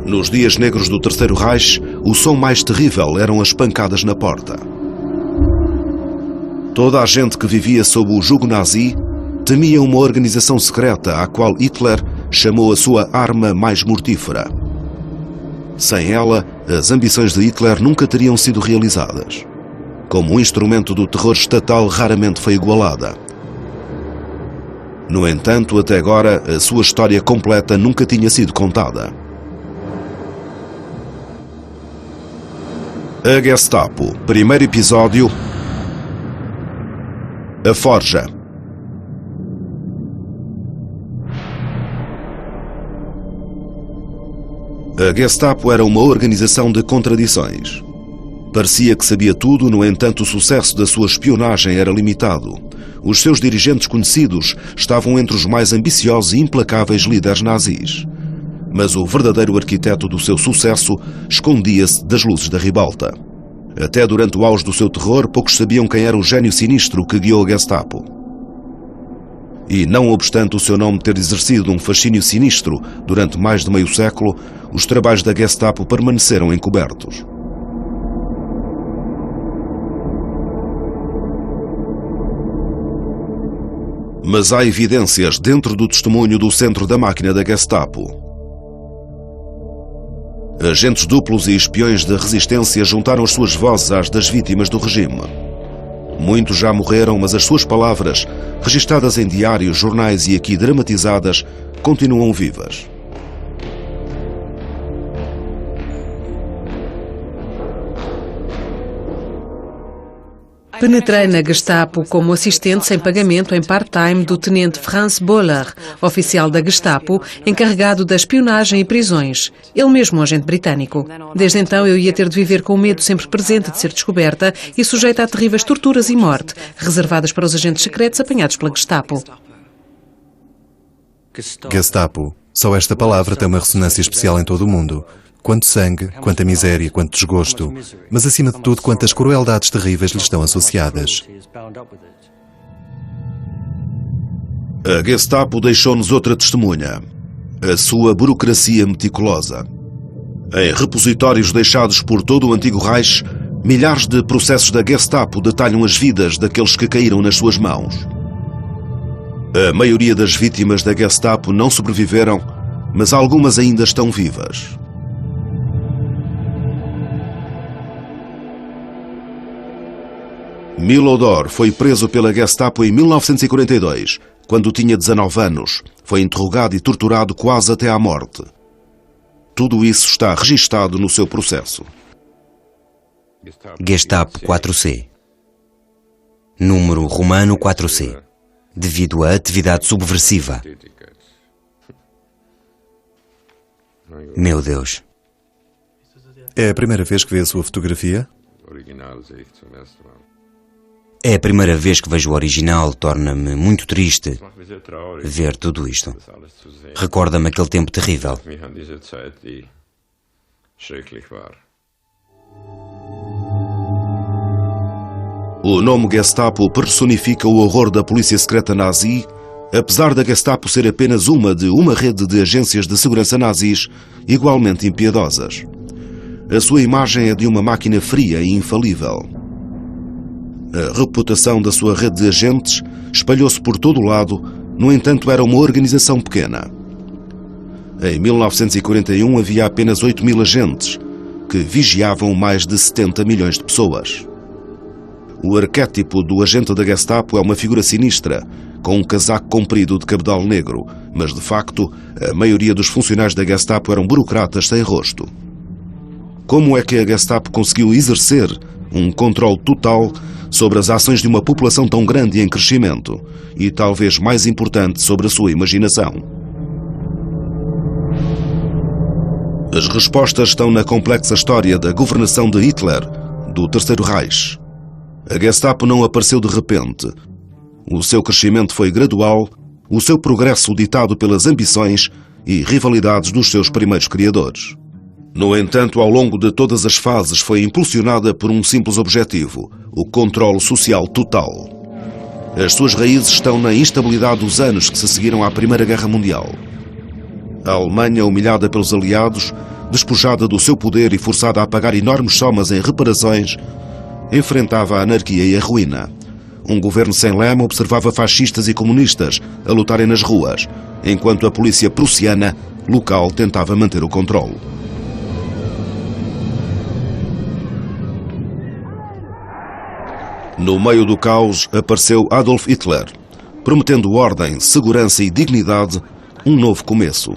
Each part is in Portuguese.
Nos dias negros do Terceiro Reich, o som mais terrível eram as pancadas na porta. Toda a gente que vivia sob o jugo nazi temia uma organização secreta à qual Hitler chamou a sua arma mais mortífera. Sem ela, as ambições de Hitler nunca teriam sido realizadas. Como um instrumento do terror estatal raramente foi igualada. No entanto, até agora, a sua história completa nunca tinha sido contada. A Gestapo. Primeiro episódio. A Forja. A Gestapo era uma organização de contradições. Parecia que sabia tudo, no entanto o sucesso da sua espionagem era limitado. Os seus dirigentes conhecidos estavam entre os mais ambiciosos e implacáveis líderes nazis. Mas o verdadeiro arquiteto do seu sucesso escondia-se das luzes da ribalta. Até durante o auge do seu terror, poucos sabiam quem era o gênio sinistro que guiou a Gestapo. E, não obstante o seu nome ter exercido um fascínio sinistro durante mais de meio século, os trabalhos da Gestapo permaneceram encobertos. Mas há evidências dentro do testemunho do centro da máquina da Gestapo. Agentes duplos e espiões da resistência juntaram as suas vozes às das vítimas do regime. Muitos já morreram, mas as suas palavras, registadas em diários, jornais e aqui dramatizadas, continuam vivas. Penetrei na Gestapo como assistente sem pagamento em part-time do tenente Franz Boller, oficial da Gestapo, encarregado da espionagem e prisões. Ele mesmo um agente britânico. Desde então eu ia ter de viver com o medo sempre presente de ser descoberta e sujeita a terríveis torturas e morte, reservadas para os agentes secretos apanhados pela Gestapo. Gestapo. Só esta palavra tem uma ressonância especial em todo o mundo. Quanto sangue, quanta miséria, quanto desgosto, mas acima de tudo quantas crueldades terríveis lhe estão associadas. A Gestapo deixou-nos outra testemunha. A sua burocracia meticulosa. Em repositórios deixados por todo o antigo Reich, milhares de processos da Gestapo detalham as vidas daqueles que caíram nas suas mãos. A maioria das vítimas da Gestapo não sobreviveram, mas algumas ainda estão vivas. Milodor foi preso pela Gestapo em 1942, quando tinha 19 anos. Foi interrogado e torturado quase até à morte. Tudo isso está registado no seu processo. Gestapo 4C. Número romano 4C. Devido à atividade subversiva. Meu Deus. É a primeira vez que vê a sua fotografia? É a primeira vez que vejo o original, torna-me muito triste ver tudo isto. Recorda-me aquele tempo terrível. O nome Gestapo personifica o horror da polícia secreta nazi, apesar da Gestapo ser apenas uma de uma rede de agências de segurança nazis igualmente impiedosas. A sua imagem é de uma máquina fria e infalível. A reputação da sua rede de agentes espalhou-se por todo o lado, no entanto era uma organização pequena. Em 1941 havia apenas 8.000 agentes, que vigiavam mais de 70 milhões de pessoas. O arquétipo do agente da Gestapo é uma figura sinistra, com um casaco comprido de cabedal negro, mas de facto a maioria dos funcionários da Gestapo eram burocratas sem rosto. Como é que a Gestapo conseguiu exercer um controle total sobre as ações de uma população tão grande e em crescimento, e talvez mais importante, sobre a sua imaginação? As respostas estão na complexa história da governação de Hitler, do Terceiro Reich. A Gestapo não apareceu de repente. O seu crescimento foi gradual, o seu progresso ditado pelas ambições e rivalidades dos seus primeiros criadores. No entanto, ao longo de todas as fases foi impulsionada por um simples objetivo, o controle social total. As suas raízes estão na instabilidade dos anos que se seguiram à Primeira Guerra Mundial. A Alemanha, humilhada pelos aliados, despojada do seu poder e forçada a pagar enormes somas em reparações, enfrentava a anarquia e a ruína. Um governo sem lema observava fascistas e comunistas a lutarem nas ruas, enquanto a polícia prussiana local tentava manter o controle. No meio do caos apareceu Adolf Hitler, prometendo ordem, segurança e dignidade, um novo começo.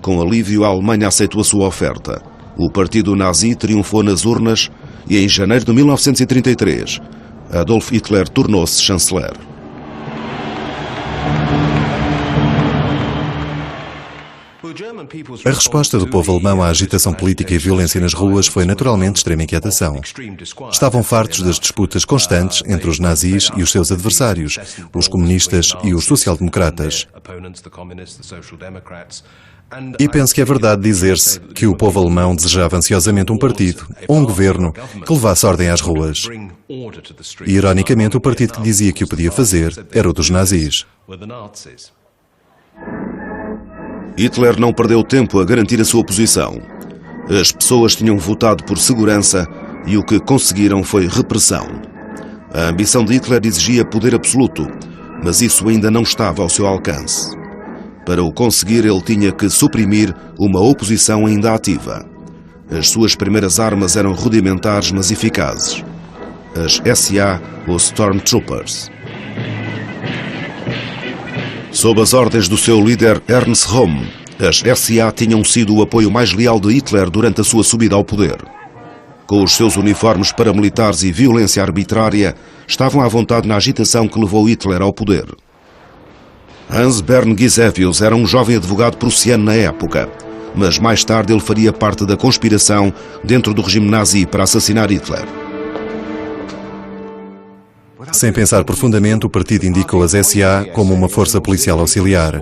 Com alívio, a Alemanha aceitou a sua oferta. O partido nazi triunfou nas urnas e, em janeiro de 1933, Adolf Hitler tornou-se chanceler. A resposta do povo alemão à agitação política e violência nas ruas foi naturalmente extrema inquietação. Estavam fartos das disputas constantes entre os nazis e os seus adversários, os comunistas e os social-democratas. E penso que é verdade dizer-se que o povo alemão desejava ansiosamente um partido, ou um governo, que levasse ordem às ruas. E, ironicamente, o partido que dizia que o podia fazer era o dos nazis. Hitler não perdeu tempo a garantir a sua posição. As pessoas tinham votado por segurança e o que conseguiram foi repressão. A ambição de Hitler exigia poder absoluto, mas isso ainda não estava ao seu alcance. Para o conseguir, ele tinha que suprimir uma oposição ainda ativa. As suas primeiras armas eram rudimentares, mas eficazes. As SA ou Stormtroopers. Sob as ordens do seu líder Ernst Röhm, as SA tinham sido o apoio mais leal de Hitler durante a sua subida ao poder. Com os seus uniformes paramilitares e violência arbitrária, estavam à vontade na agitação que levou Hitler ao poder. Hans Bern Gisevius era um jovem advogado prussiano na época, mas mais tarde ele faria parte da conspiração dentro do regime nazi para assassinar Hitler. Sem pensar profundamente, o partido indicou as SA como uma força policial auxiliar.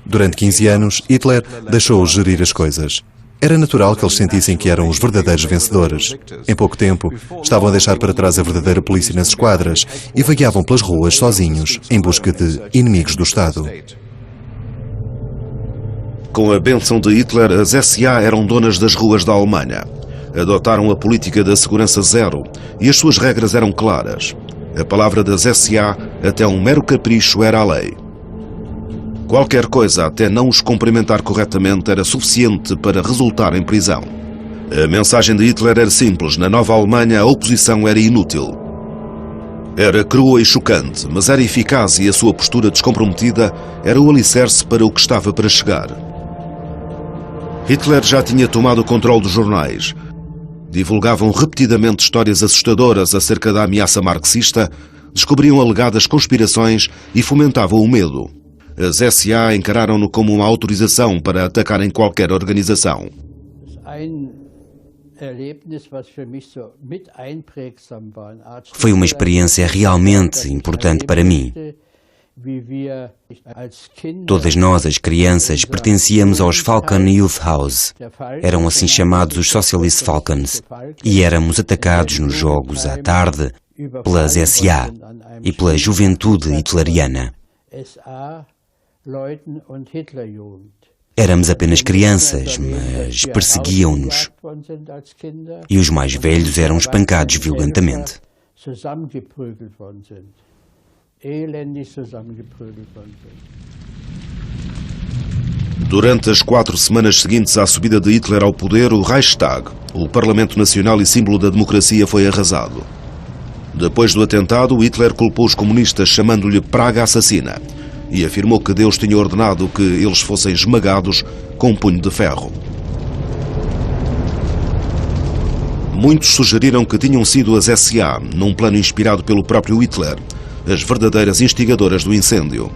Durante 15 anos, Hitler deixou-os gerir as coisas. Era natural que eles sentissem que eram os verdadeiros vencedores. Em pouco tempo, estavam a deixar para trás a verdadeira polícia nas esquadras e vagueavam pelas ruas sozinhos, em busca de inimigos do Estado. Com a bênção de Hitler, as SA eram donas das ruas da Alemanha. Adotaram a política da segurança zero e as suas regras eram claras. A palavra das SA, até um mero capricho, era a lei. Qualquer coisa, até não os cumprimentar corretamente, era suficiente para resultar em prisão. A mensagem de Hitler era simples. Na nova Alemanha, a oposição era inútil. Era crua e chocante, mas era eficaz e a sua postura descomprometida era o alicerce para o que estava para chegar. Hitler já tinha tomado o controle dos jornais. Divulgavam repetidamente histórias assustadoras acerca da ameaça marxista, descobriam alegadas conspirações e fomentavam o medo. As SA encararam-no como uma autorização para atacarem qualquer organização. Foi uma experiência realmente importante para mim. Todas nós, as crianças, pertencíamos aos Falcon Youth House. Eram assim chamados os Socialist Falcons. E éramos atacados nos jogos à tarde pelas SA e pela juventude hitleriana. Éramos apenas crianças, mas perseguiam-nos. E os mais velhos eram espancados violentamente. Durante as 4 semanas seguintes à subida de Hitler ao poder, o Reichstag, o Parlamento Nacional e símbolo da democracia, foi arrasado. Depois do atentado, Hitler culpou os comunistas chamando-lhe praga assassina e afirmou que Deus tinha ordenado que eles fossem esmagados com um punho de ferro. Muitos sugeriram que tinham sido as SA, num plano inspirado pelo próprio Hitler, as verdadeiras instigadoras do incêndio.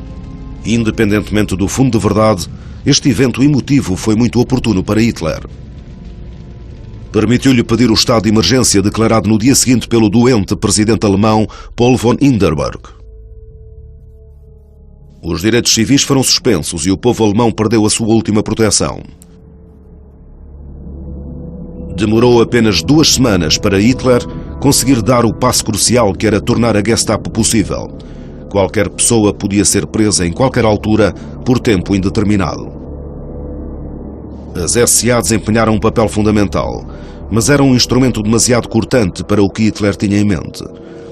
Independentemente do fundo de verdade, este evento emotivo foi muito oportuno para Hitler. Permitiu-lhe pedir o estado de emergência declarado no dia seguinte pelo doente presidente alemão Paul von Hindenburg. Os direitos civis foram suspensos e o povo alemão perdeu a sua última proteção. Demorou apenas 2 semanas para Hitler conseguir dar o passo crucial que era tornar a Gestapo possível. Qualquer pessoa podia ser presa em qualquer altura por tempo indeterminado. As SA desempenharam um papel fundamental, mas era um instrumento demasiado cortante para o que Hitler tinha em mente.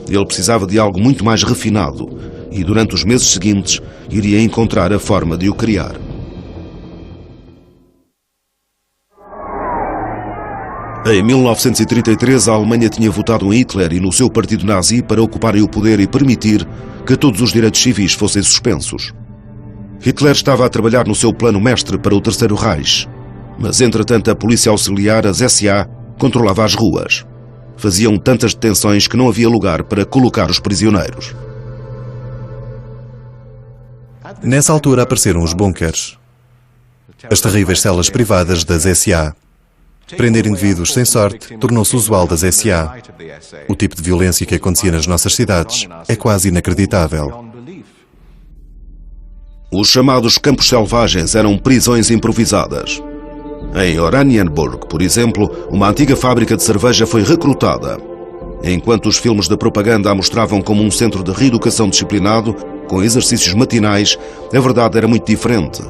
Ele precisava de algo muito mais refinado e, durante os meses seguintes, iria encontrar a forma de o criar. Em 1933, a Alemanha tinha votado em Hitler e no seu partido nazi para ocuparem o poder e permitir que todos os direitos civis fossem suspensos. Hitler estava a trabalhar no seu plano mestre para o Terceiro Reich, mas entretanto a polícia auxiliar, as SA, controlava as ruas. Faziam tantas detenções que não havia lugar para colocar os prisioneiros. Nessa altura apareceram os bunkers, as terríveis celas privadas das SA. Prender indivíduos sem sorte tornou-se usual das SA. O tipo de violência que acontecia nas nossas cidades é quase inacreditável. Os chamados campos selvagens eram prisões improvisadas. Em Oranienburg, por exemplo, uma antiga fábrica de cerveja foi recrutada. Enquanto os filmes de propaganda a mostravam como um centro de reeducação disciplinado, com exercícios matinais, a verdade era muito diferente.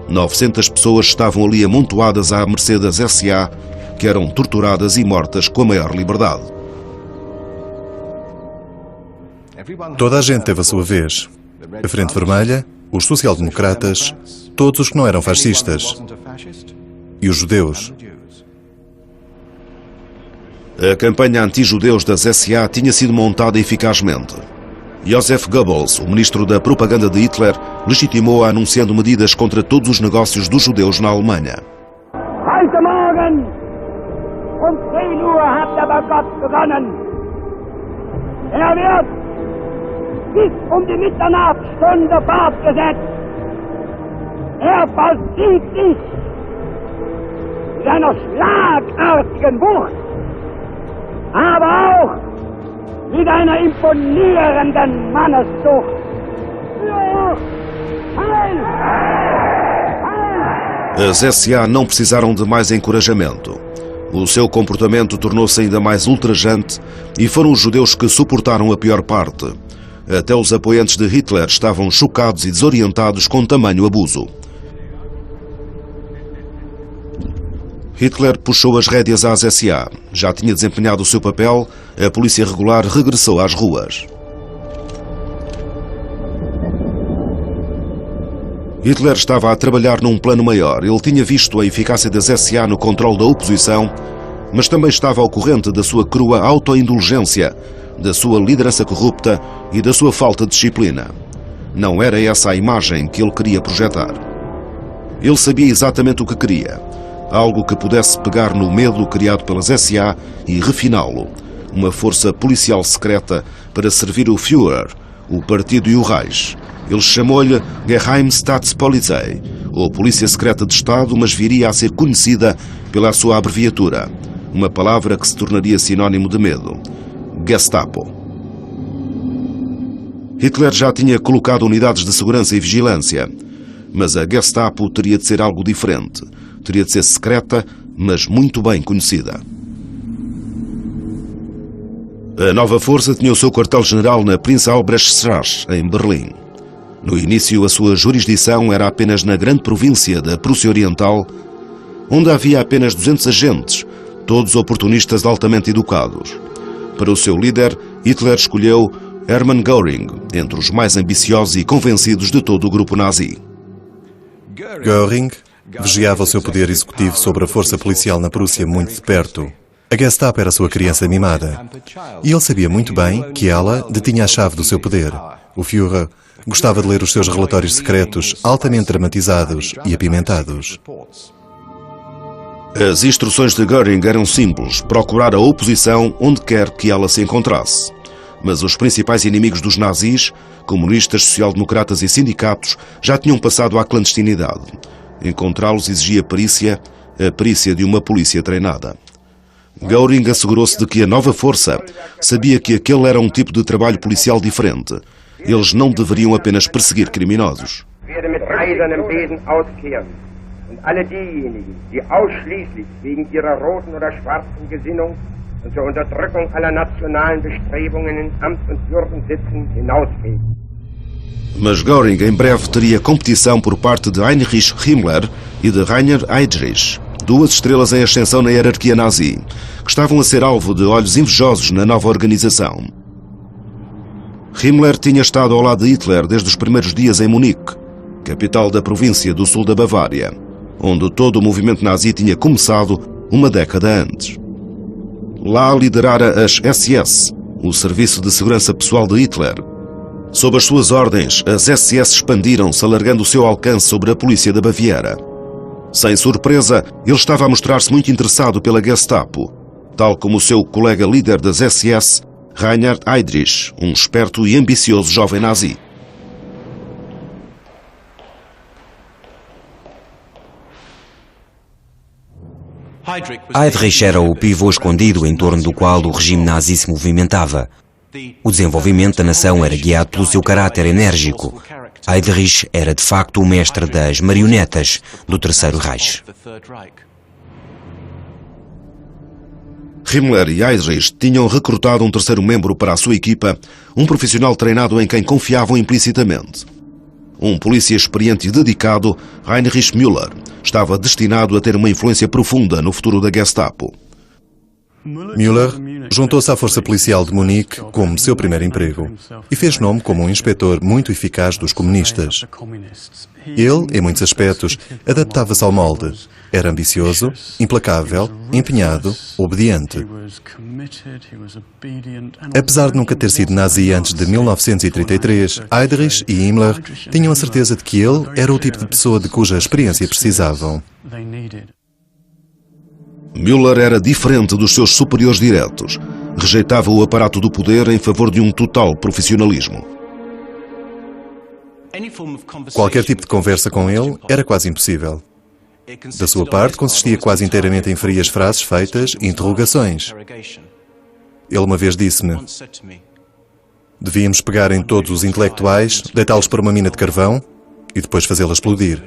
900 pessoas estavam ali amontoadas à mercê das SA, que eram torturadas e mortas com a maior liberdade. Toda a gente teve a sua vez. A Frente Vermelha, os social-democratas, todos os que não eram fascistas. E os judeus. A campanha anti-judeus das SA tinha sido montada eficazmente. Joseph Goebbels, o ministro da propaganda de Hitler, legitimou-a anunciando medidas contra todos os negócios dos judeus na Alemanha. Heute Morgen um 10 Uhr hat der Boykott begonnen. Wird bis die Mitternachtsstunde fortgesetzt. Vollzieht sich mit einer schlagartigen Wucht, aber auch mit einer imponierenden Manneszucht. As SA não precisaram de mais encorajamento. O seu comportamento tornou-se ainda mais ultrajante e foram os judeus que suportaram a pior parte. Até os apoiantes de Hitler estavam chocados e desorientados com tamanho abuso. Hitler puxou as rédeas às SA. Já tinha desempenhado o seu papel, a polícia regular regressou às ruas. Hitler estava a trabalhar num plano maior. Ele tinha visto a eficácia das SA no controle da oposição, mas também estava ao corrente da sua crua autoindulgência, da sua liderança corrupta e da sua falta de disciplina. Não era essa a imagem que ele queria projetar. Ele sabia exatamente o que queria. Algo que pudesse pegar no medo criado pelas SA e refiná-lo. Uma força policial secreta para servir o Führer, o partido e o Reich. Ele chamou-lhe Geheimstaatspolizei, ou Polícia Secreta de Estado, mas viria a ser conhecida pela sua abreviatura, uma palavra que se tornaria sinónimo de medo: Gestapo. Hitler já tinha colocado unidades de segurança e vigilância, mas a Gestapo teria de ser algo diferente. Teria de ser secreta, mas muito bem conhecida. A nova força tinha o seu quartel-general na Prinz Albrechtstraße, em Berlim. No início, a sua jurisdição era apenas na grande província da Prússia Oriental, onde havia apenas 200 agentes, todos oportunistas altamente educados. Para o seu líder, Hitler escolheu Hermann Göring, entre os mais ambiciosos e convencidos de todo o grupo nazi. Göring vigiava o seu poder executivo sobre a força policial na Prússia muito de perto. A Gestapo era sua criança mimada. E ele sabia muito bem que ela detinha a chave do seu poder. O Führer gostava de ler os seus relatórios secretos, altamente dramatizados e apimentados. As instruções de Göring eram simples: procurar a oposição onde quer que ela se encontrasse. Mas os principais inimigos dos nazis, comunistas, social-democratas e sindicatos, já tinham passado à clandestinidade. Encontrá-los exigia perícia, a perícia de uma polícia treinada. Göring assegurou-se de que a nova força sabia que aquele era um tipo de trabalho policial diferente. Eles não deveriam apenas perseguir criminosos. Alle diejenigen, die ausschließlich wegen ihrer roten oder schwarzen Gesinnung und zur Unterdrückung aller nationalen Bestrebungen in Amt und Würden sitzen, hinausfegen. Mas Göring em breve teria competição por parte de Heinrich Himmler e de Rainer Heydrich, duas estrelas em ascensão na hierarquia nazi, que estavam a ser alvo de olhos invejosos na nova organização. Himmler tinha estado ao lado de Hitler desde os primeiros dias em Munique, capital da província do sul da Bavária, onde todo o movimento nazi tinha começado uma década antes. Lá liderara as SS, o Serviço de Segurança Pessoal de Hitler. Sob as suas ordens, as SS expandiram-se, alargando o seu alcance sobre a polícia da Baviera. Sem surpresa, ele estava a mostrar-se muito interessado pela Gestapo, tal como o seu colega líder das SS, Rainer Heydrich, um esperto e ambicioso jovem nazi. Heydrich era o pivô escondido em torno do qual o regime nazi se movimentava. O desenvolvimento da nação era guiado pelo seu caráter enérgico. Heydrich era de facto o mestre das marionetas do Terceiro Reich. Himmler e Heydrich tinham recrutado um terceiro membro para a sua equipa, um profissional treinado em quem confiavam implicitamente. Um polícia experiente e dedicado, Heinrich Müller, estava destinado a ter uma influência profunda no futuro da Gestapo. Müller juntou-se à Força Policial de Munique como seu primeiro emprego e fez nome como um inspetor muito eficaz dos comunistas. Ele, em muitos aspectos, adaptava-se ao molde. Era ambicioso, implacável, empenhado, obediente. Apesar de nunca ter sido nazi antes de 1933, Heydrich e Himmler tinham a certeza de que ele era o tipo de pessoa de cuja experiência precisavam. Müller era diferente dos seus superiores diretos. Rejeitava o aparato do poder em favor de um total profissionalismo. Qualquer tipo de conversa com ele era quase impossível. Da sua parte, consistia quase inteiramente em frias frases feitas e interrogações. Ele uma vez disse-me: devíamos pegar em todos os intelectuais, deitá-los para uma mina de carvão e depois fazê-la explodir.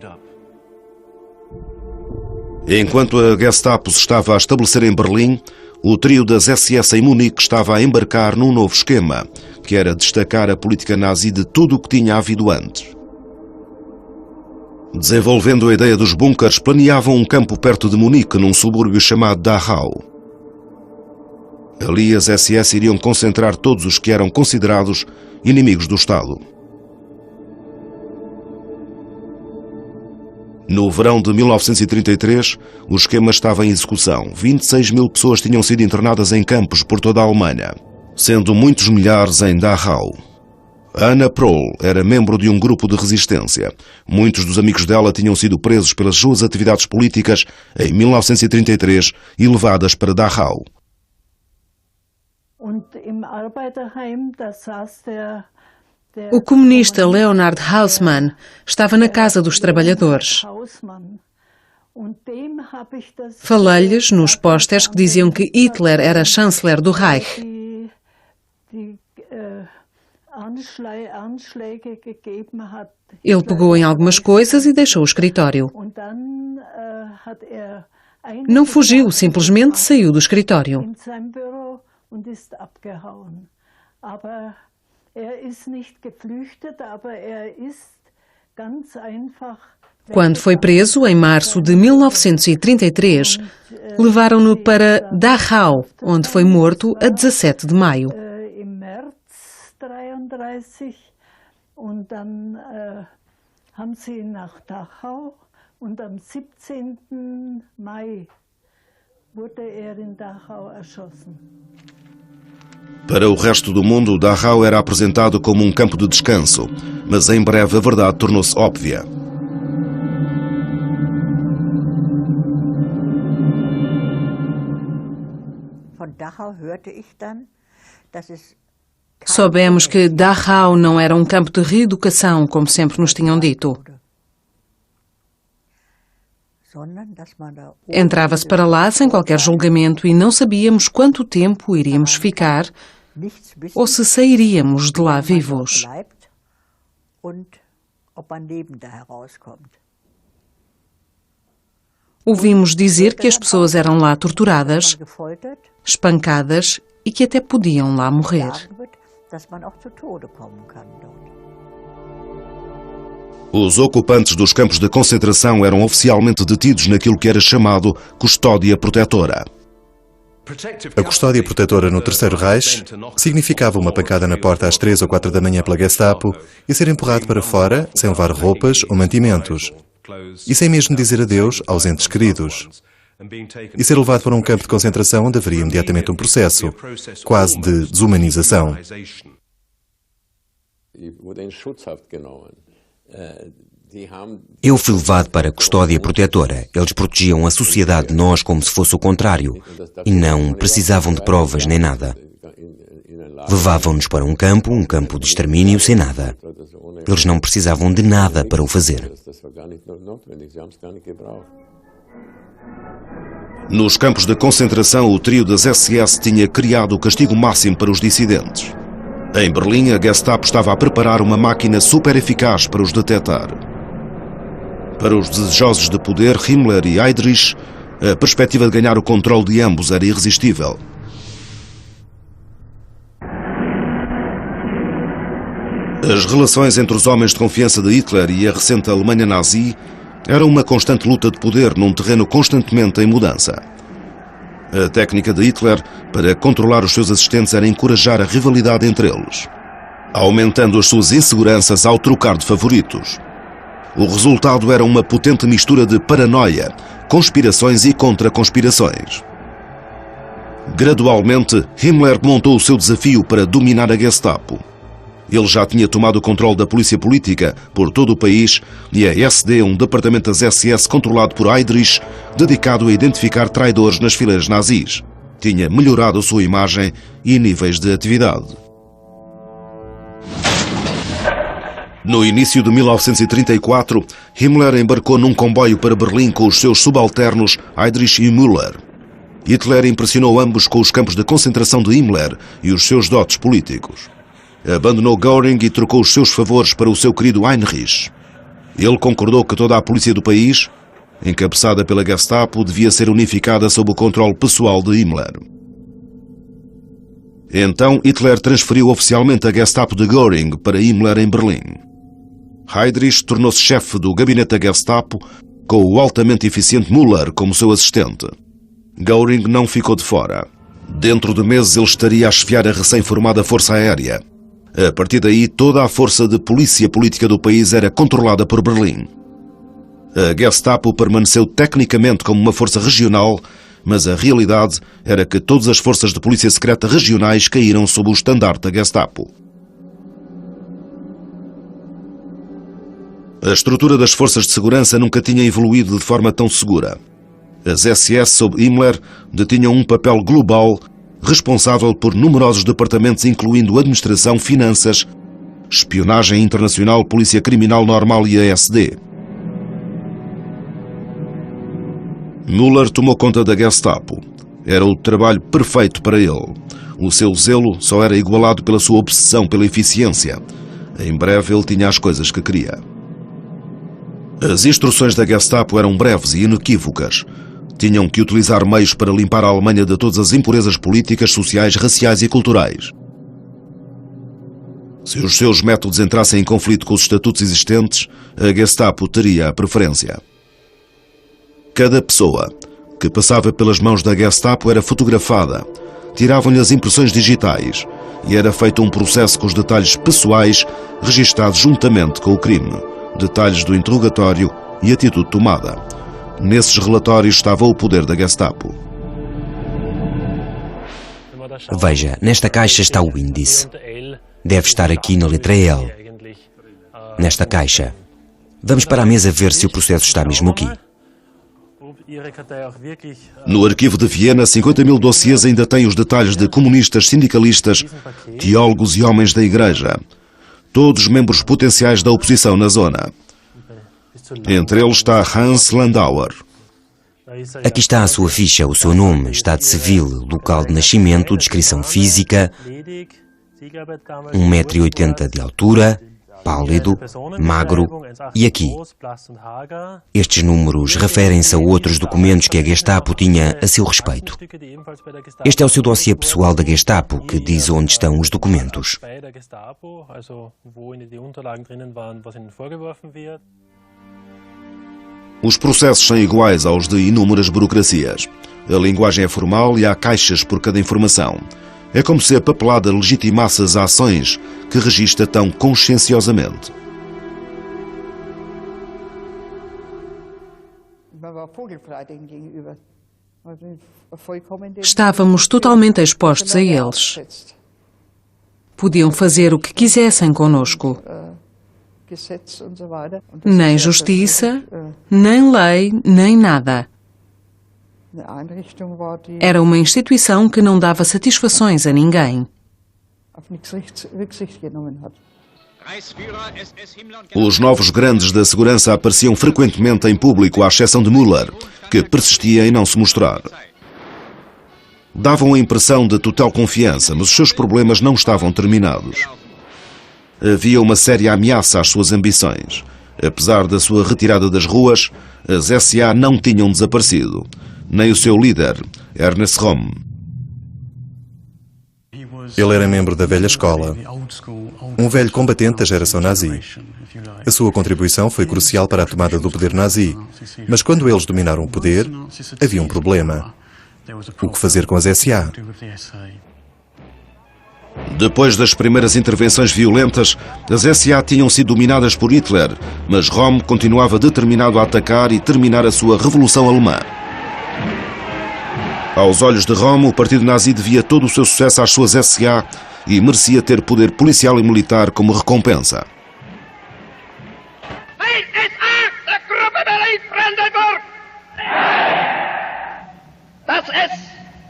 Enquanto a Gestapo se estava a estabelecer em Berlim, o trio das SS em Munique estava a embarcar num novo esquema, que era destacar a política nazi de tudo o que tinha havido antes. Desenvolvendo a ideia dos bunkers, planeavam um campo perto de Munique, num subúrbio chamado Dachau. Ali as SS iriam concentrar todos os que eram considerados inimigos do Estado. No verão de 1933, o esquema estava em execução. 26 mil pessoas tinham sido internadas em campos por toda a Alemanha, sendo muitos milhares em Dachau. Anna Prohl era membro de um grupo de resistência. Muitos dos amigos dela tinham sido presos pelas suas atividades políticas em 1933 e levadas para Dachau. O comunista Leonhard Hausmann estava na Casa dos Trabalhadores. Falei-lhes nos pósteres que diziam que Hitler era chanceler do Reich. Ele pegou em algumas coisas e deixou o escritório. Não fugiu, simplesmente saiu do escritório. Quando foi preso, em março de 1933, levaram-no para Dachau, onde foi morto a 17 de maio. Para o resto do mundo, Dachau era apresentado como um campo de descanso, mas em breve a verdade tornou-se óbvia. Soubemos que Dachau não era um campo de reeducação, como sempre nos tinham dito. Entrava-se para lá sem qualquer julgamento e não sabíamos quanto tempo iríamos ficar ou se sairíamos de lá vivos. Ouvimos dizer que as pessoas eram lá torturadas, espancadas e que até podiam lá morrer. Os ocupantes dos campos de concentração eram oficialmente detidos naquilo que era chamado custódia protetora. A custódia protetora no Terceiro Reich significava uma pancada na porta às 3 ou 4 da manhã pela Gestapo e ser empurrado para fora sem levar roupas ou mantimentos. E sem mesmo dizer adeus aos entes queridos. E ser levado para um campo de concentração onde haveria imediatamente um processo, quase de desumanização. Eu fui levado para a custódia protetora. Eles protegiam a sociedade de nós como se fosse o contrário. E não precisavam de provas nem nada. Levavam-nos para um campo de extermínio sem nada. Eles não precisavam de nada para o fazer. Nos campos de concentração, o trio das SS tinha criado o castigo máximo para os dissidentes. Em Berlim, a Gestapo estava a preparar uma máquina super eficaz para os detectar. Para os desejosos de poder, Himmler e Heydrich, a perspectiva de ganhar o controle de ambos era irresistível. As relações entre os homens de confiança de Hitler e a recente Alemanha nazi eram uma constante luta de poder num terreno constantemente em mudança. A técnica de Hitler para controlar os seus assistentes era encorajar a rivalidade entre eles, aumentando as suas inseguranças ao trocar de favoritos. O resultado era uma potente mistura de paranoia, conspirações e contra-conspirações. Gradualmente, Himmler montou o seu desafio para dominar a Gestapo. Ele já tinha tomado o controle da polícia política por todo o país e a SD, um departamento das SS controlado por Heydrich, dedicado a identificar traidores nas fileiras nazis. Tinha melhorado a sua imagem e níveis de atividade. No início de 1934, Himmler embarcou num comboio para Berlim com os seus subalternos Heydrich e Müller. Hitler impressionou ambos com os campos de concentração de Himmler e os seus dotes políticos. Abandonou Göring e trocou os seus favores para o seu querido Heinrich. Ele concordou que toda a polícia do país, encabeçada pela Gestapo, devia ser unificada sob o controle pessoal de Himmler. Então Hitler transferiu oficialmente a Gestapo de Göring para Himmler em Berlim. Heydrich tornou-se chefe do gabinete da Gestapo, com o altamente eficiente Müller como seu assistente. Göring não ficou de fora. Dentro de meses ele estaria a chefiar a recém-formada Força Aérea. A partir daí, toda a força de polícia política do país era controlada por Berlim. A Gestapo permaneceu tecnicamente como uma força regional, mas a realidade era que todas as forças de polícia secreta regionais caíram sob o estandarte da Gestapo. A estrutura das forças de segurança nunca tinha evoluído de forma tão segura. As SS, sob Himmler, detinham um papel global responsável por numerosos departamentos incluindo administração, finanças, espionagem internacional, polícia criminal normal e a SD. Müller tomou conta da Gestapo. Era o trabalho perfeito para ele. O seu zelo só era igualado pela sua obsessão pela eficiência. Em breve ele tinha as coisas que queria. As instruções da Gestapo eram breves e inequívocas. Tinham que utilizar meios para limpar a Alemanha de todas as impurezas políticas, sociais, raciais e culturais. Se os seus métodos entrassem em conflito com os estatutos existentes, a Gestapo teria a preferência. Cada pessoa que passava pelas mãos da Gestapo era fotografada, tiravam-lhe as impressões digitais e era feito um processo com os detalhes pessoais registados juntamente com o crime, detalhes do interrogatório e atitude tomada. Nesses relatórios estava o poder da Gestapo. Veja, nesta caixa está o índice. Deve estar aqui na letra L. Nesta caixa. Vamos para a mesa ver se o processo está mesmo aqui. No arquivo de Viena, 50.000 dossiês ainda têm os detalhes de comunistas, sindicalistas, teólogos e homens da Igreja. Todos membros potenciais da oposição na zona. Entre eles está Hans Landauer. Aqui está a sua ficha, o seu nome, estado civil, local de nascimento, descrição física, 1,80 m de altura, pálido, magro e aqui. Estes números referem-se a outros documentos que a Gestapo tinha a seu respeito. Este é o seu dossiê pessoal da Gestapo, que diz onde estão os documentos. Os processos são iguais aos de inúmeras burocracias. A linguagem é formal e há caixas por cada informação. É como se a papelada legitimasse as ações que registra tão conscienciosamente. Estávamos totalmente expostos a eles. Podiam fazer o que quisessem conosco. Nem justiça, nem lei, nem nada. Era uma instituição que não dava satisfações a ninguém. Os novos grandes da segurança apareciam frequentemente em público, à exceção de Müller, que persistia em não se mostrar. Davam a impressão de total confiança, mas os seus problemas não estavam terminados. Havia uma séria ameaça às suas ambições. Apesar da sua retirada das ruas, as SA não tinham desaparecido. Nem o seu líder, Ernest Röhm. Ele era membro da velha escola, um velho combatente da geração nazi. A sua contribuição foi crucial para a tomada do poder nazi, mas quando eles dominaram o poder, havia um problema. O que fazer com as SA? Depois das primeiras intervenções violentas, as SA tinham sido dominadas por Hitler, mas Röhm continuava determinado a atacar e terminar a sua Revolução Alemã. Aos olhos de Röhm, o partido nazi devia todo o seu sucesso às suas SA e merecia ter poder policial e militar como recompensa. Dass es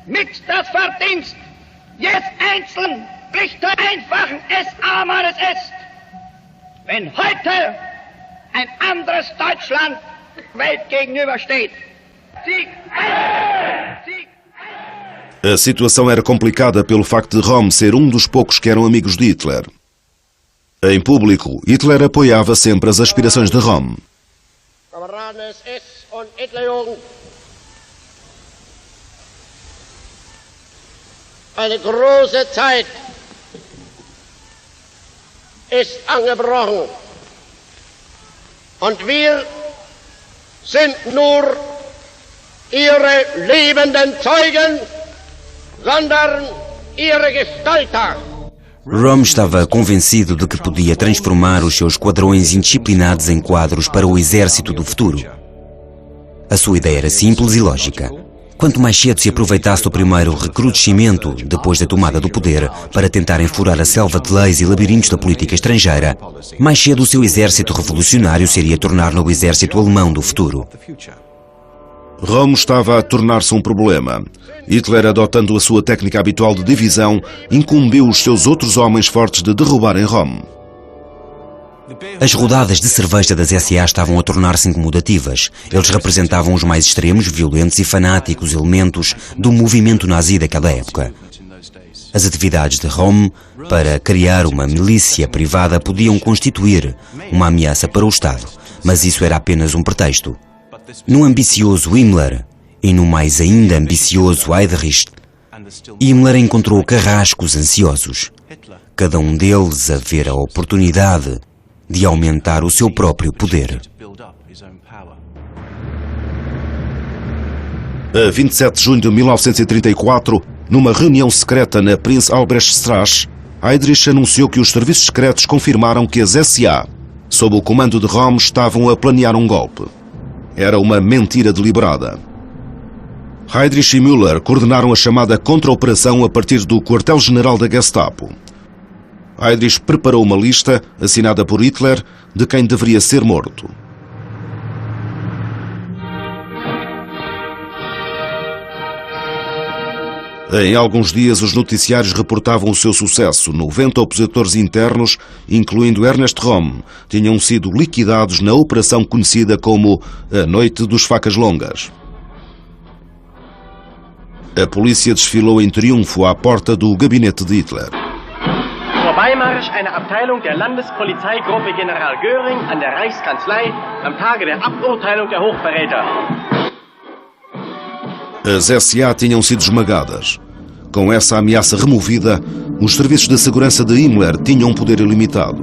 mit das Verdienst jedes einzelnen Richter einfachen SA-Mannes ist, wenn heute ein anderes Deutschland Welt gegenübersteht. Sieg! Sieg! A situação era complicada pelo facto de Röhm ser um dos poucos que eram amigos de Hitler. Em público, Hitler apoiava sempre as aspirações de Röhm. Kameraden SS und Hitlerjugend, eine große Zeit ist angebrochen und wir sind nur ihre lebenden Zeugen, sondern ihre Gestalter. Röhm estava convencido de que podia transformar os seus quadrões indisciplinados em quadros para o exército do futuro. A sua ideia era simples e lógica. Quanto mais cedo se aproveitasse do primeiro recrudescimento, depois da tomada do poder, para tentarem furar a selva de leis e labirintos da política estrangeira, mais cedo o seu exército revolucionário se iria tornar no exército alemão do futuro. Röhm estava a tornar-se um problema. Hitler, adotando a sua técnica habitual de divisão, incumbiu os seus outros homens fortes de derrubarem Röhm. As rodadas de cerveja das SA estavam a tornar-se incomodativas. Eles representavam os mais extremos, violentos e fanáticos elementos do movimento nazi daquela época. As atividades de Röhm para criar uma milícia privada podiam constituir uma ameaça para o Estado, mas isso era apenas um pretexto. No ambicioso Himmler e no mais ainda ambicioso Heydrich, Himmler encontrou carrascos ansiosos, cada um deles a ver a oportunidade de aumentar o seu próprio poder. A 27 de junho de 1934, numa reunião secreta na Prinz Albrechtstraße, Heydrich anunciou que os serviços secretos confirmaram que as SA, sob o comando de Röhm, estavam a planear um golpe. Era uma mentira deliberada. Heydrich e Müller coordenaram a chamada contra-operação a partir do quartel-general da Gestapo. Heydrich preparou uma lista, assinada por Hitler, de quem deveria ser morto. Em alguns dias, os noticiários reportavam o seu sucesso. 90 opositores internos, incluindo Ernest Röhm, tinham sido liquidados na operação conhecida como a Noite dos Facas Longas. A polícia desfilou em triunfo à porta do gabinete de Hitler. Vorbeimarsch einer Abteilung der Landespolizeigruppe General Göring an der Reichskanzlei am Tage der Aburteilung der Hochverräter. As SA tinham sido esmagadas. Com essa ameaça removida, os serviços de segurança de Himmler tinham um poder ilimitado.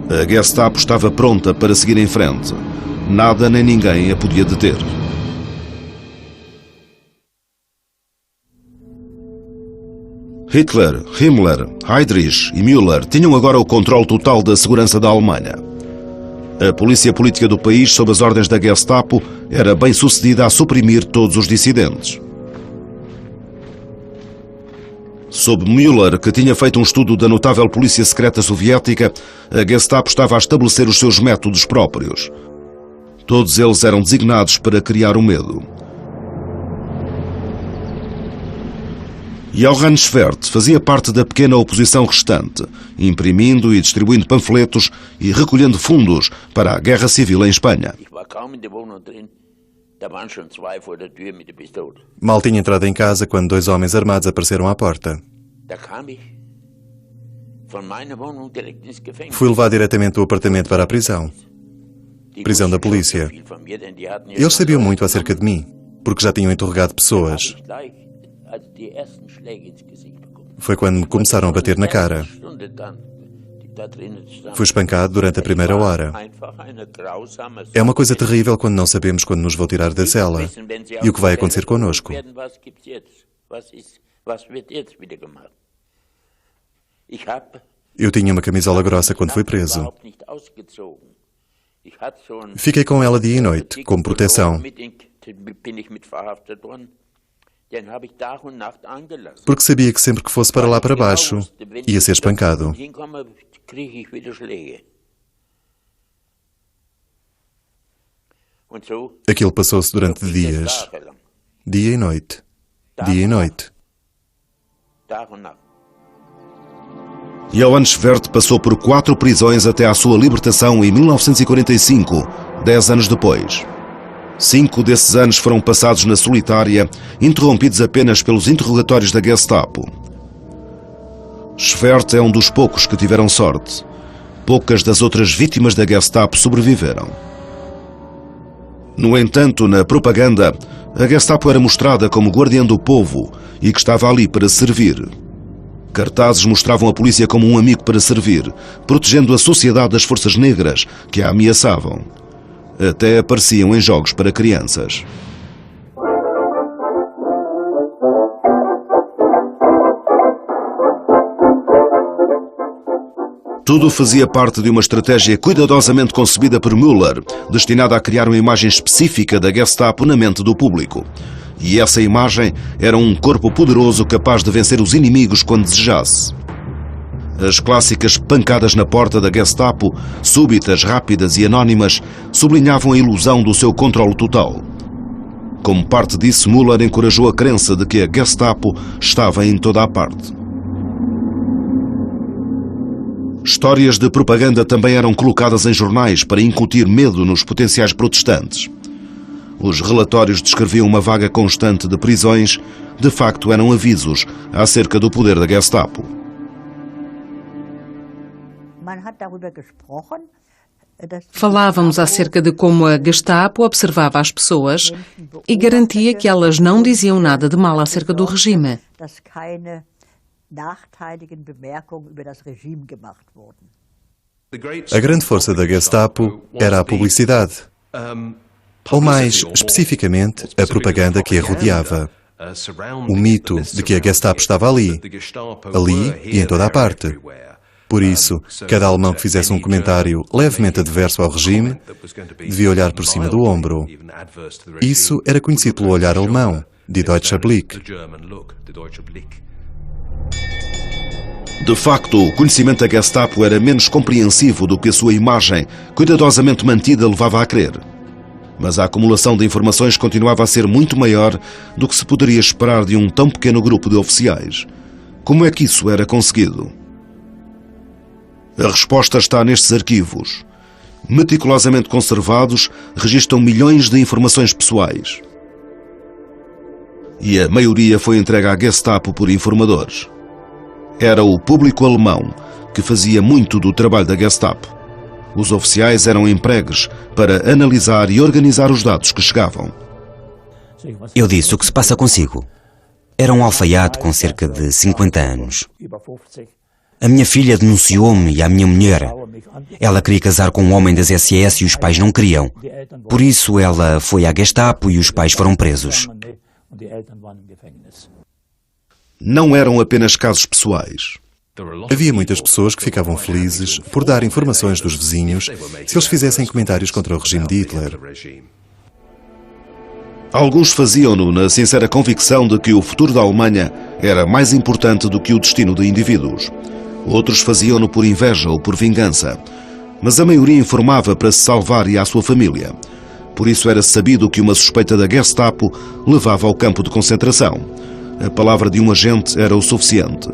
A Gestapo estava pronta para seguir em frente. Nada nem ninguém a podia deter. Hitler, Himmler, Heydrich e Müller tinham agora o controle total da segurança da Alemanha. A polícia política do país, sob as ordens da Gestapo, era bem sucedida a suprimir todos os dissidentes. Sob Müller, que tinha feito um estudo da notável polícia secreta soviética, a Gestapo estava a estabelecer os seus métodos próprios. Todos eles eram designados para criar o medo. Johann Schwert fazia parte da pequena oposição restante, imprimindo e distribuindo panfletos e recolhendo fundos para a guerra civil em Espanha. Mal tinha entrado em casa quando 2 homens armados apareceram à porta. Fui levado diretamente do apartamento para a prisão. Prisão da polícia. Eles sabiam muito acerca de mim, porque já tinham interrogado pessoas. Foi quando me começaram a bater na cara. Fui espancado durante a primeira hora. É uma coisa terrível quando não sabemos quando nos vão tirar da cela e o que vai acontecer connosco. Eu tinha uma camisola grossa quando fui preso. Fiquei com ela dia e noite, como proteção. Porque sabia que sempre que fosse para lá para baixo, ia ser espancado. Aquilo passou-se durante dias. Dia e noite. Dia e noite. Johann Schwert passou por 4 prisões até à sua libertação em 1945, 10 anos depois. 5 desses anos foram passados na solitária, interrompidos apenas pelos interrogatórios da Gestapo. Schwert é um dos poucos que tiveram sorte. Poucas das outras vítimas da Gestapo sobreviveram. No entanto, na propaganda, a Gestapo era mostrada como guardiã do povo e que estava ali para servir. Cartazes mostravam a polícia como um amigo para servir, protegendo a sociedade das forças negras que a ameaçavam. Até apareciam em jogos para crianças. Tudo fazia parte de uma estratégia cuidadosamente concebida por Müller, destinada a criar uma imagem específica da Gestapo na mente do público. E essa imagem era um corpo poderoso capaz de vencer os inimigos quando desejasse. As clássicas pancadas na porta da Gestapo, súbitas, rápidas e anónimas, sublinhavam a ilusão do seu controle total. Como parte disso, Müller encorajou a crença de que a Gestapo estava em toda a parte. Histórias de propaganda também eram colocadas em jornais para incutir medo nos potenciais protestantes. Os relatórios descreviam uma vaga constante de prisões, de facto eram avisos acerca do poder da Gestapo. Falávamos acerca de como a Gestapo observava as pessoas e garantia que elas não diziam nada de mal acerca do regime. A grande força da Gestapo era a publicidade, ou mais especificamente, a propaganda que a rodeava. O mito de que a Gestapo estava ali e em toda a parte. Por isso, cada alemão que fizesse um comentário levemente adverso ao regime devia olhar por cima do ombro. Isso era conhecido pelo olhar alemão, Die Deutsche Blick. De facto, o conhecimento da Gestapo era menos compreensivo do que a sua imagem, cuidadosamente mantida, levava a crer. Mas a acumulação de informações continuava a ser muito maior do que se poderia esperar de um tão pequeno grupo de oficiais. Como é que isso era conseguido? A resposta está nestes arquivos. Meticulosamente conservados, registram milhões de informações pessoais. E a maioria foi entregue à Gestapo por informadores. Era o público alemão que fazia muito do trabalho da Gestapo. Os oficiais eram empregues para analisar e organizar os dados que chegavam. Eu disse: o que se passa consigo? Era um alfaiate com cerca de 50 anos. A minha filha denunciou-me e a minha mulher. Ela queria casar com um homem das SS e os pais não queriam. Por isso ela foi à Gestapo e os pais foram presos. Não eram apenas casos pessoais. Havia muitas pessoas que ficavam felizes por dar informações dos vizinhos se eles fizessem comentários contra o regime de Hitler. Alguns faziam-no na sincera convicção de que o futuro da Alemanha era mais importante do que o destino de indivíduos. Outros faziam-no por inveja ou por vingança. Mas a maioria informava para se salvar e à sua família. Por isso era sabido que uma suspeita da Gestapo levava ao campo de concentração. A palavra de um agente era o suficiente.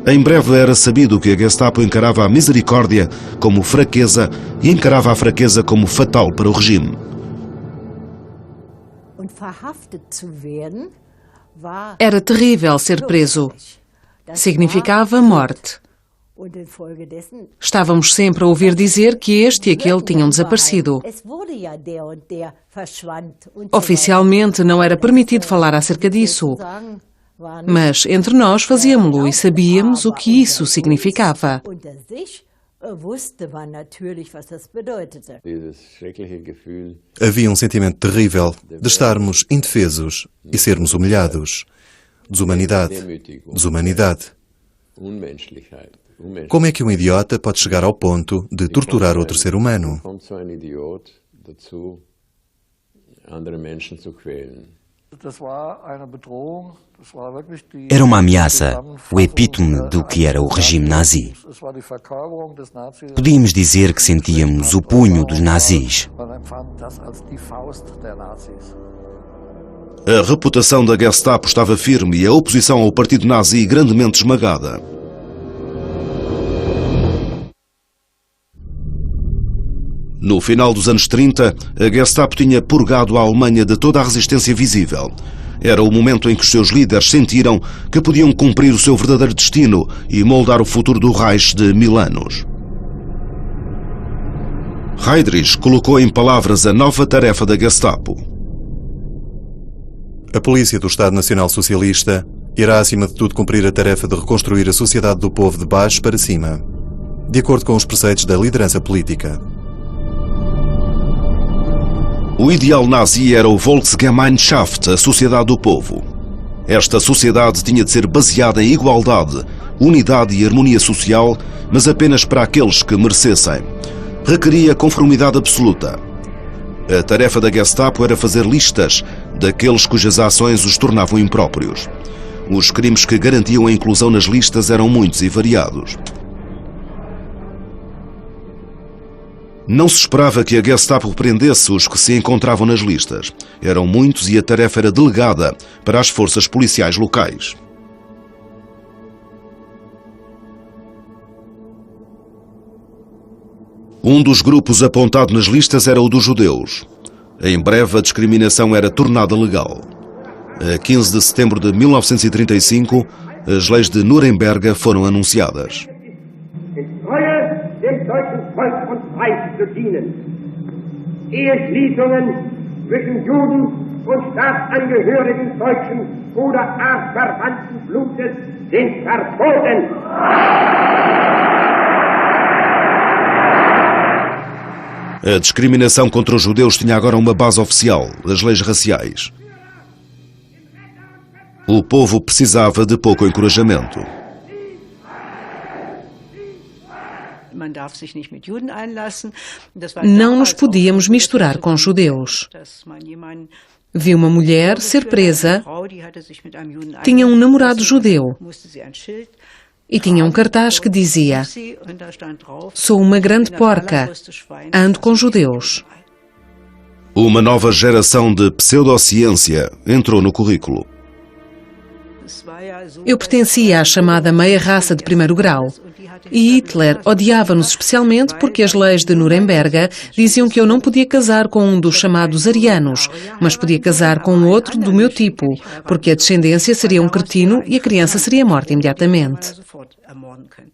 Em breve era sabido que a Gestapo encarava a misericórdia como fraqueza e encarava a fraqueza como fatal para o regime. Era terrível ser preso. Significava morte. Estávamos sempre a ouvir dizer que este e aquele tinham desaparecido. Oficialmente não era permitido falar acerca disso, mas entre nós fazíamos-lo e sabíamos o que isso significava. Havia um sentimento terrível de estarmos indefesos e sermos humilhados. Desumanidade. Desumanidade. Como é que um idiota pode chegar ao ponto de torturar outro ser humano? Era uma ameaça, o epítome do que era o regime nazi. Podíamos dizer que sentíamos o punho dos nazis. A reputação da Gestapo estava firme e a oposição ao partido nazi grandemente esmagada. No final dos anos 30, a Gestapo tinha purgado a Alemanha de toda a resistência visível. Era o momento em que os seus líderes sentiram que podiam cumprir o seu verdadeiro destino e moldar o futuro do Reich de 1000 anos. Heydrich colocou em palavras a nova tarefa da Gestapo. A polícia do Estado Nacional Socialista irá, acima de tudo, cumprir a tarefa de reconstruir a sociedade do povo de baixo para cima, de acordo com os preceitos da liderança política. O ideal nazi era o Volksgemeinschaft, a sociedade do povo. Esta sociedade tinha de ser baseada em igualdade, unidade e harmonia social, mas apenas para aqueles que merecessem. Requeria conformidade absoluta. A tarefa da Gestapo era fazer listas daqueles cujas ações os tornavam impróprios. Os crimes que garantiam a inclusão nas listas eram muitos e variados. Não se esperava que a Gestapo prendesse os que se encontravam nas listas. Eram muitos e a tarefa era delegada para as forças policiais locais. Um dos grupos apontado nas listas era o dos judeus. Em breve, a discriminação era tornada legal. A 15 de setembro de 1935, as leis de Nuremberg foram anunciadas. Zu dienen. Eheschließungen zwischen Juden und Staatsangehörigen deutschen oder artverwandten Blutes sind verboten. A discriminação contra os judeus tinha agora uma base oficial, as leis raciais. O povo precisava de pouco encorajamento. Não nos podíamos misturar com judeus. Vi uma mulher ser presa, tinha um namorado judeu e tinha um cartaz que dizia: "Sou uma grande porca, ando com judeus." Uma nova geração de pseudociência entrou no currículo. Eu pertencia à chamada meia-raça de primeiro grau. E Hitler odiava-nos especialmente porque as leis de Nuremberg diziam que eu não podia casar com um dos chamados arianos, mas podia casar com outro do meu tipo, porque a descendência seria um cretino e a criança seria morta imediatamente.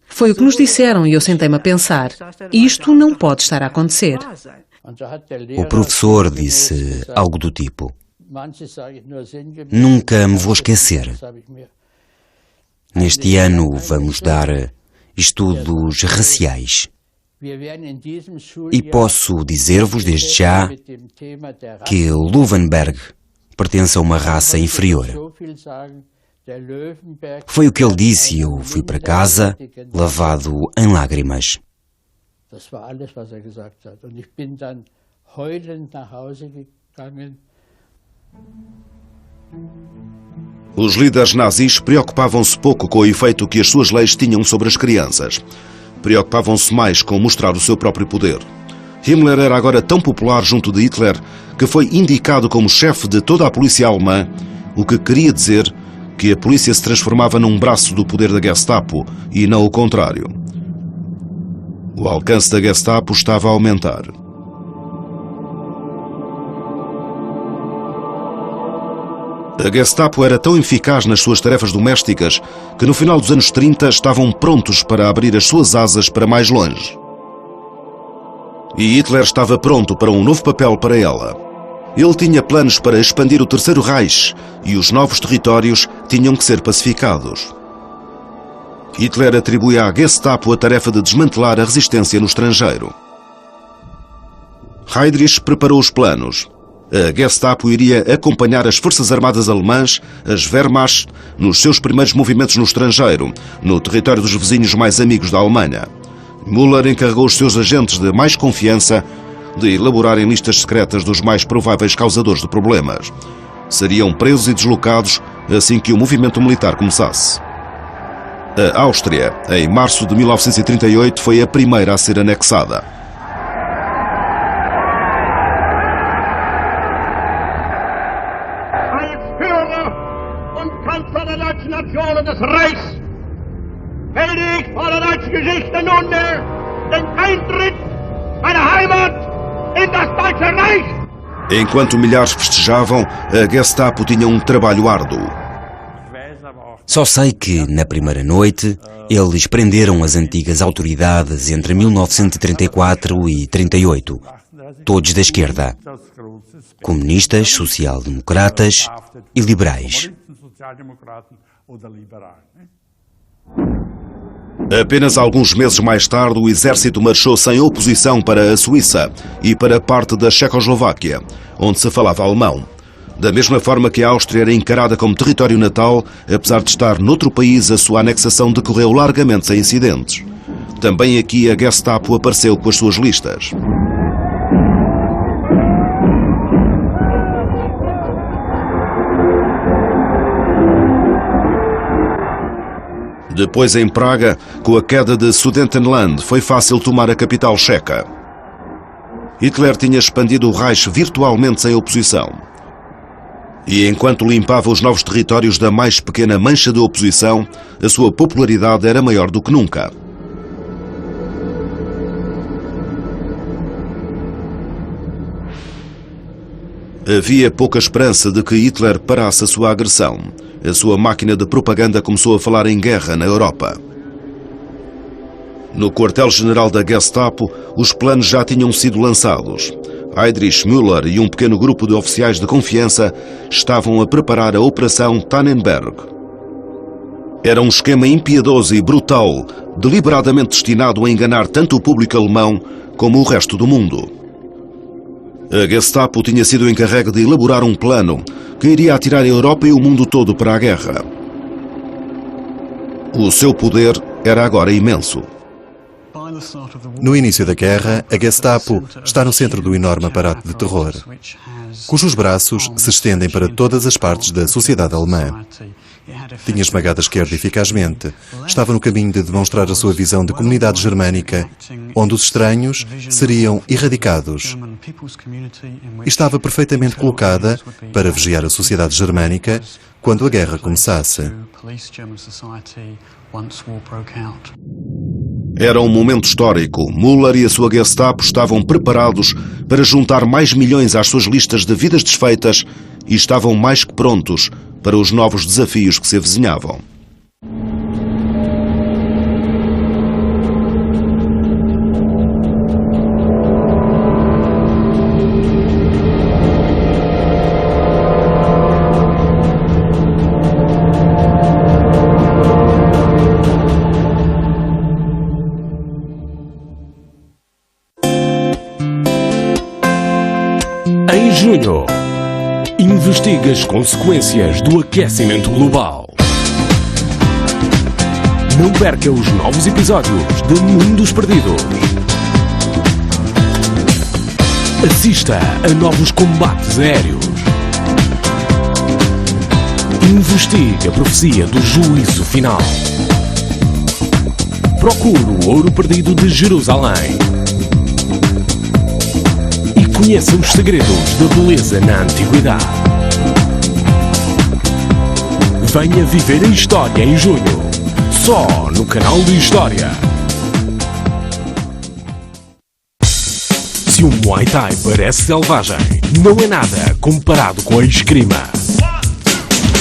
Foi o que nos disseram e eu sentei-me a pensar, isto não pode estar a acontecer. O professor disse algo do tipo: nunca me vou esquecer. Neste ano vamos dar estudos raciais. E posso dizer-vos desde já que Löwenberg pertence a uma raça inferior. Foi o que ele disse e eu fui para casa, lavado em lágrimas. Os líderes nazis preocupavam-se pouco com o efeito que as suas leis tinham sobre as crianças. Preocupavam-se mais com mostrar o seu próprio poder. Himmler era agora tão popular junto de Hitler que foi indicado como chefe de toda a polícia alemã, o que queria dizer que a polícia se transformava num braço do poder da Gestapo e não o contrário. O alcance da Gestapo estava a aumentar. A Gestapo era tão eficaz nas suas tarefas domésticas que no final dos anos 30 estavam prontos para abrir as suas asas para mais longe. E Hitler estava pronto para um novo papel para ela. Ele tinha planos para expandir o Terceiro Reich e os novos territórios tinham que ser pacificados. Hitler atribuía à Gestapo a tarefa de desmantelar a resistência no estrangeiro. Heydrich preparou os planos. A Gestapo iria acompanhar as forças armadas alemãs, as Wehrmacht, nos seus primeiros movimentos no estrangeiro, no território dos vizinhos mais amigos da Alemanha. Müller encarregou os seus agentes de mais confiança de elaborarem listas secretas dos mais prováveis causadores de problemas. Seriam presos e deslocados assim que o movimento militar começasse. A Áustria, em março de 1938, foi a primeira a ser anexada. Als Führer und Kanzler der deutschen Nation und des Reichs melde ich vor der deutschen Geschichte nunmehr den Eintritt meiner Heimat in das Deutsche Reich. Enquanto milhares festejavam, a Gestapo tinha um trabalho árduo. Só sei que, na primeira noite, eles prenderam as antigas autoridades entre 1934 e 1938, todos da esquerda, comunistas, social-democratas e liberais. Apenas alguns meses mais tarde, o exército marchou sem oposição para a Suíça e para parte da Checoslováquia, onde se falava alemão. Da mesma forma que a Áustria era encarada como território natal, apesar de estar noutro país, a sua anexação decorreu largamente sem incidentes. Também aqui a Gestapo apareceu com as suas listas. Depois, em Praga, com a queda de Sudetenland, foi fácil tomar a capital checa. Hitler tinha expandido o Reich virtualmente sem oposição. E enquanto limpava os novos territórios da mais pequena mancha de oposição, a sua popularidade era maior do que nunca. Havia pouca esperança de que Hitler parasse a sua agressão. A sua máquina de propaganda começou a falar em guerra na Europa. No quartel-general da Gestapo, os planos já tinham sido lançados. Heydrich, Müller e um pequeno grupo de oficiais de confiança estavam a preparar a Operação Tannenberg. Era um esquema impiedoso e brutal, deliberadamente destinado a enganar tanto o público alemão como o resto do mundo. A Gestapo tinha sido encarregue de elaborar um plano que iria atirar a Europa e o mundo todo para a guerra. O seu poder era agora imenso. No início da guerra, a Gestapo está no centro do enorme aparato de terror, cujos braços se estendem para todas as partes da sociedade alemã. Tinha esmagado a esquerda eficazmente. Estava no caminho de demonstrar a sua visão de comunidade germânica, onde os estranhos seriam erradicados. E estava perfeitamente colocada para vigiar a sociedade germânica quando a guerra começasse. Era um momento histórico. Müller e a sua Gestapo estavam preparados para juntar mais milhões às suas listas de vidas desfeitas e estavam mais que prontos para os novos desafios que se avizinhavam. Em junho, investiga as consequências do aquecimento global. Não perca os novos episódios de Mundos Perdidos. Assista a novos combates aéreos. Investigue a profecia do juízo final. Procure o ouro perdido de Jerusalém. Conheça os segredos da beleza na antiguidade. Venha viver a história em junho, só no canal de História. Se o Muay Thai parece selvagem, não é nada comparado com a esgrima.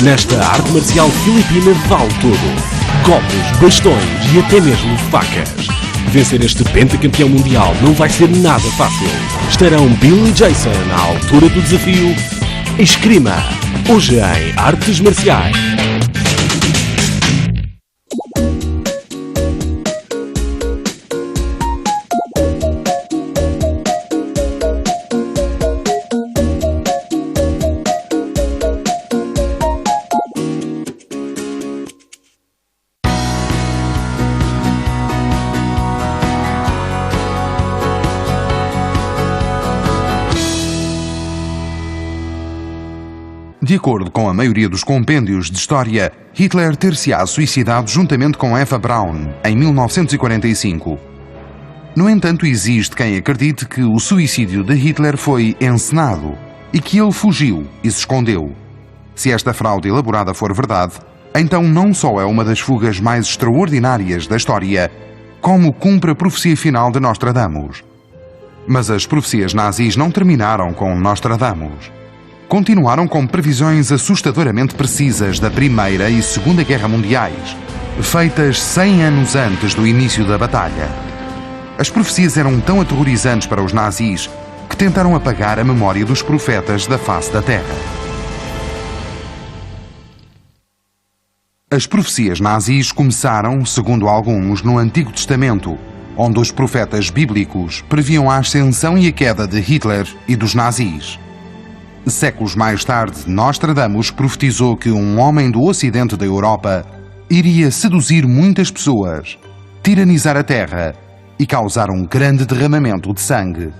Nesta arte marcial filipina vale tudo. Golpes, bastões e até mesmo facas. Vencer este pentacampeão mundial não vai ser nada fácil. Estarão Bill e Jason à altura do desafio? Esgrima, hoje em Artes Marciais. De acordo com a maioria dos compêndios de história, Hitler ter-se-á suicidado juntamente com Eva Braun, em 1945. No entanto, existe quem acredite que o suicídio de Hitler foi encenado e que ele fugiu e se escondeu. Se esta fraude elaborada for verdade, então não só é uma das fugas mais extraordinárias da história, como cumpre a profecia final de Nostradamus. Mas as profecias nazis não terminaram com Nostradamus. Continuaram com previsões assustadoramente precisas da Primeira e Segunda Guerra Mundiais, feitas 100 anos antes do início da batalha. As profecias eram tão aterrorizantes para os nazis que tentaram apagar a memória dos profetas da face da Terra. As profecias nazis começaram, segundo alguns, no Antigo Testamento, onde os profetas bíblicos previam a ascensão e a queda de Hitler e dos nazis. Séculos mais tarde, Nostradamus profetizou que um homem do ocidente da Europa iria seduzir muitas pessoas, tiranizar a terra e causar um grande derramamento de sangue.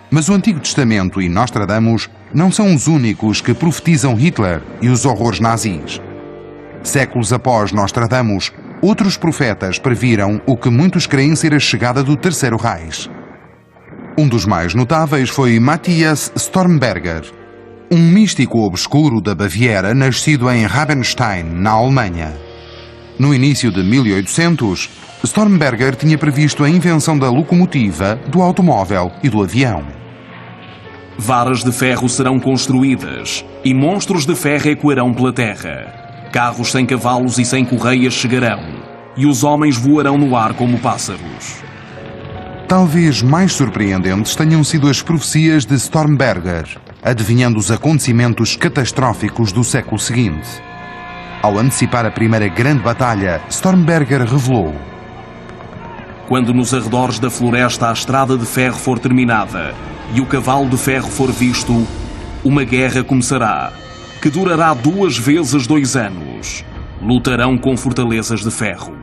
Mas o Antigo Testamento e Nostradamus não são os únicos que profetizam Hitler e os horrores nazis. Séculos após Nostradamus, outros profetas previram o que muitos creem ser a chegada do Terceiro Reich. Um dos mais notáveis foi Matthias Stormberger, um místico obscuro da Baviera nascido em Rabenstein, na Alemanha. No início de 1800, Stormberger tinha previsto a invenção da locomotiva, do automóvel e do avião. Varas de ferro serão construídas e monstros de ferro ecoarão pela terra. Carros sem cavalos e sem correias chegarão e os homens voarão no ar como pássaros. Talvez mais surpreendentes tenham sido as profecias de Stormberger, adivinhando os acontecimentos catastróficos do século seguinte. Ao antecipar a primeira grande batalha, Stormberger revelou: quando nos arredores da floresta a estrada de ferro for terminada e o cavalo de ferro for visto, uma guerra começará, que durará 2 vezes 2 anos. Lutarão com fortalezas de ferro.